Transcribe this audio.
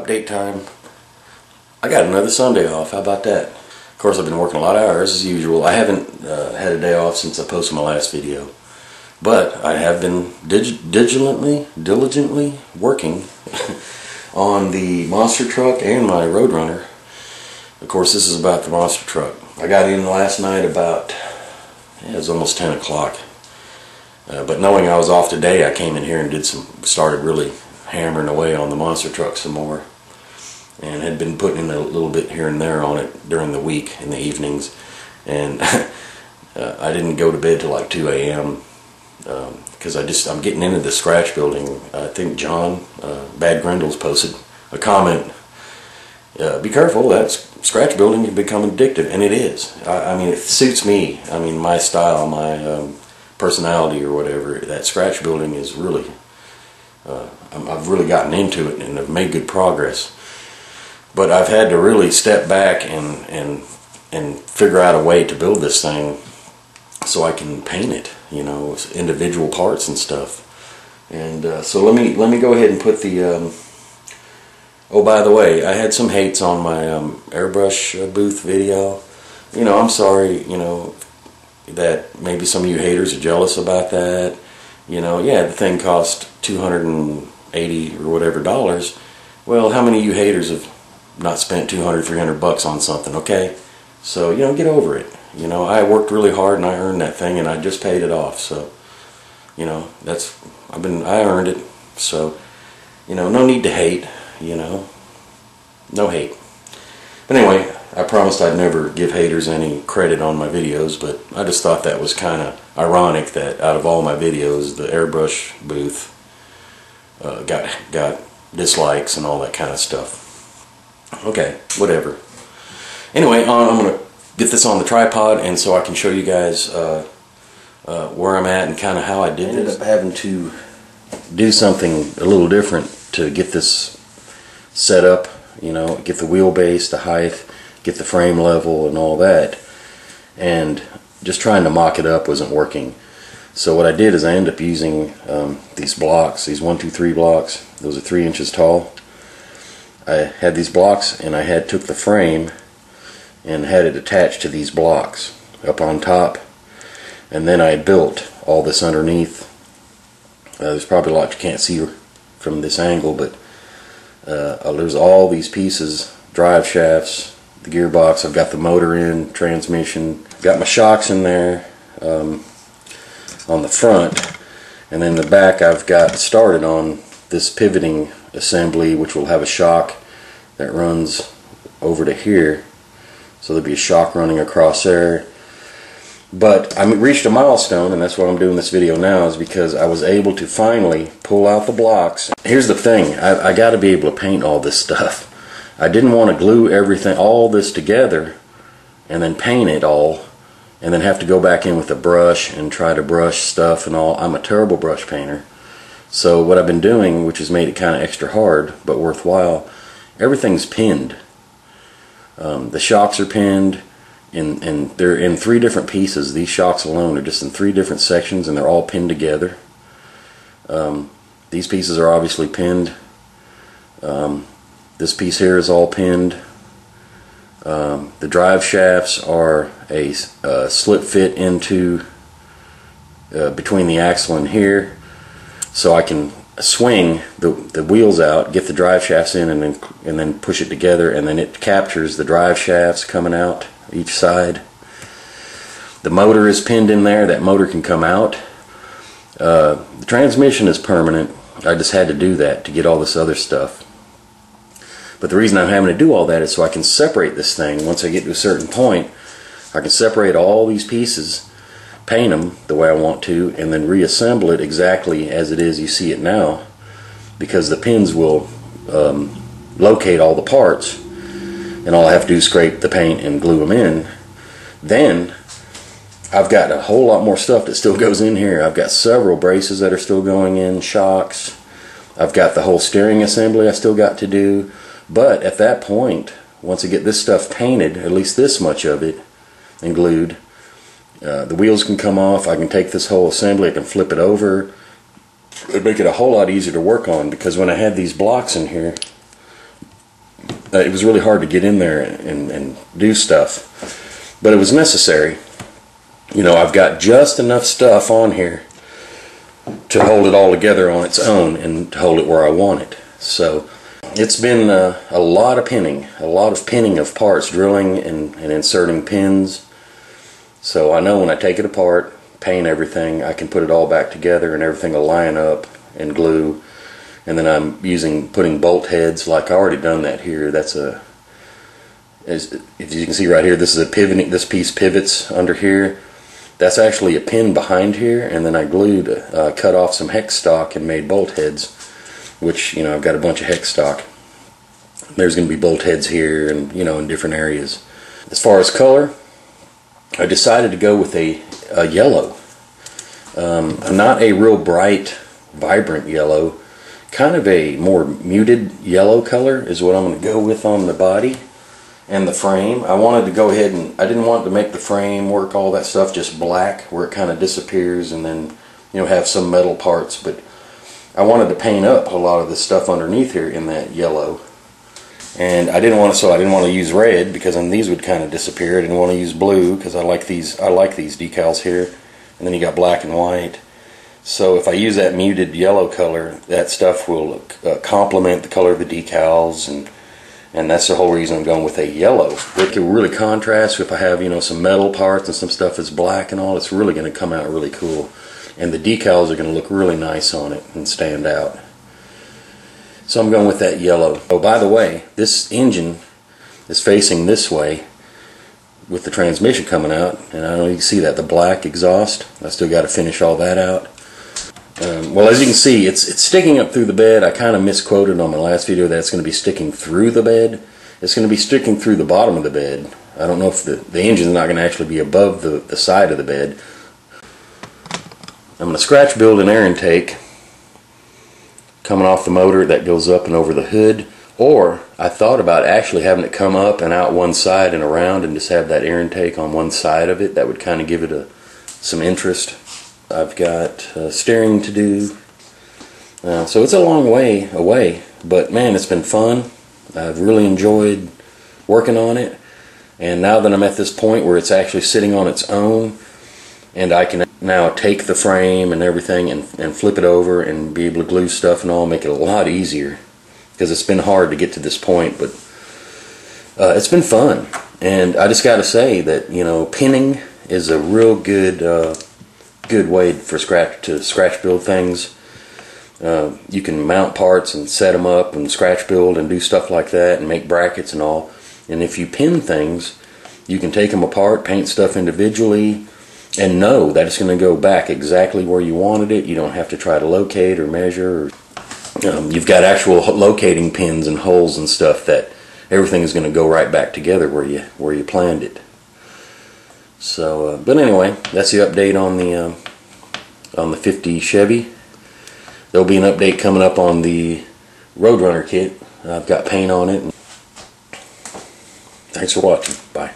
update time. I got another Sunday off. How about that? Of course, I've been working a lot of hours as usual. I haven't had a day off since I posted my last video. But I have been diligently working on the monster truck and my Roadrunner. Of course, this is about the monster truck. I got in last night about, it was almost 10 o'clock. But knowing I was off today, I came in here and started really hammering away on the monster truck some more. And had been putting in a little bit here and there on it during the week in the evenings. And I didn't go to bed till like 2 a.m. Because I'm getting into the scratch building. I think John Bad Grindles posted a comment. Be careful, that scratch building can become addictive, and it is. I mean, it suits me. I mean, my style, my personality, or whatever. That scratch building is really. I've really gotten into it and have made good progress. But I've had to really step back and figure out a way to build this thing so I can paint it, you know, individual parts and stuff. And so let me go ahead and put the. Oh, by the way, I had some hates on my airbrush booth video. You know, I'm sorry. You know that maybe some of you haters are jealous about that. You know, yeah, the thing cost $280 or whatever dollars. Well, how many of you haters have not spent $200-300 on something? Okay, so you know, get over it. You know, I worked really hard and I earned that thing, and I just paid it off. So, you know, I earned it. So, you know, no need to hate. You know, no hate. But anyway, I promised I'd never give haters any credit on my videos, but I just thought that was kind of ironic that out of all my videos, the airbrush booth got dislikes and all that kind of stuff. Okay, whatever. Anyway, I'm going to get this on the tripod, and so I can show you guys where I'm at and kind of how I did this. I ended up having to do something a little different to get this set up, you know, get the wheelbase, the height, get the frame level and all that, and just trying to mock it up wasn't working. So what I did is I ended up using these blocks, these 1-2-3 blocks. Those are 3 inches tall. I had these blocks, and I took the frame and had it attached to these blocks up on top, and then I built all this underneath. There's probably a lot you can't see from this angle, but there's all these pieces, drive shafts, the gearbox. I've got the motor in, transmission, got my shocks in there on the front, and then the back I've got started on this pivoting assembly, which will have a shock that runs over to here. So there'll be a shock running across there. But I reached a milestone, and that's why I'm doing this video now, is because I was able to finally pull out the blocks. Here's the thing, I got to be able to paint all this stuff. I didn't want to glue everything, all this together, and then paint it all, and then have to go back in with a brush and try to brush stuff and all. I'm a terrible brush painter. So what I've been doing, which has made it kind of extra hard, but worthwhile, everything's pinned. The shocks are pinned. And they're in 3 different pieces. These shocks alone are just in 3 different sections, and they're all pinned together. These pieces are obviously pinned. This piece here is all pinned. The drive shafts are a slip fit into between the axle and here, so I can swing the wheels out, get the drive shafts in, and then push it together, and then it captures the drive shafts coming out each side. The motor is pinned in there. That motor can come out. The transmission is permanent. I just had to do that to get all this other stuff. But the reason I'm having to do all that is so I can separate this thing. Once I get to a certain point, I can separate all these pieces, paint them the way I want to, and then reassemble it exactly as it is you see it now, because the pins will locate all the parts, and all I have to do is scrape the paint and glue them in. Then I've got a whole lot more stuff that still goes in here. I've got several braces that are still going in, shocks. I've got the whole steering assembly I still got to do. But at that point, once I get this stuff painted, at least this much of it, and glued, the wheels can come off. I can take this whole assembly, I can flip it over. It'd make it a whole lot easier to work on, because when I had these blocks in here, it was really hard to get in there and do stuff, but it was necessary. You know, I've got just enough stuff on here to hold it all together on its own and to hold it where I want it. So it's been a lot of pinning of parts, drilling and inserting pins. So I know when I take it apart, paint everything, I can put it all back together and everything will line up and glue. And then I'm putting bolt heads, like I already done that here. That's if you can see right here, this is a pivoting, this piece pivots under here. That's actually a pin behind here, and then I glued, cut off some hex stock and made bolt heads, which, you know, I've got a bunch of hex stock. There's going to be bolt heads here and, you know, in different areas. As far as color, I decided to go with a yellow. Not a real bright, vibrant yellow. Kind of a more muted yellow color is what I'm going to go with on the body and the frame. I wanted to go ahead and I didn't want to make the framework, all that stuff, just black where it kind of disappears and then, you know, have some metal parts. But I wanted to paint up a lot of the stuff underneath here in that yellow. And I didn't want to use red because then these would kind of disappear. I didn't want to use blue because I like these decals here. And then you got black and white. So if I use that muted yellow color, that stuff will complement the color of the decals, and that's the whole reason I'm going with a yellow. It can really contrast if I have, you know, some metal parts and some stuff that's black and all. It's really going to come out really cool. And the decals are going to look really nice on it and stand out. So I'm going with that yellow. Oh, by the way, this engine is facing this way with the transmission coming out. And I don't know if you can see that, the black exhaust. I still got to finish all that out. Well, as you can see, it's sticking up through the bed. I kind of misquoted on my last video that it's going to be sticking through the bed. It's going to be sticking through the bottom of the bed. I don't know if the engine's not going to actually be above the side of the bed. I'm going to scratch build an air intake coming off the motor that goes up and over the hood. Or I thought about actually having it come up and out one side and around and just have that air intake on one side of it. That would kind of give it some interest. I've got steering to do, so it's a long way away, but man, it's been fun. I've really enjoyed working on it, and now that I'm at this point where it's actually sitting on its own, and I can now take the frame and everything and flip it over and be able to glue stuff and all, make it a lot easier, because it's been hard to get to this point, but it's been fun. And I just got to say that, you know, pinning is a real good way for scratch build things. You can mount parts and set them up and scratch build and do stuff like that and make brackets and all. And if you pin things, you can take them apart, paint stuff individually, and know that it's going to go back exactly where you wanted it. You don't have to try to locate or measure. You've got actual locating pins and holes and stuff that everything is going to go right back together where you planned it. So, but anyway, that's the update on the 50 Chevy. There'll be an update coming up on the Roadrunner kit. I've got paint on it. Thanks for watching. Bye.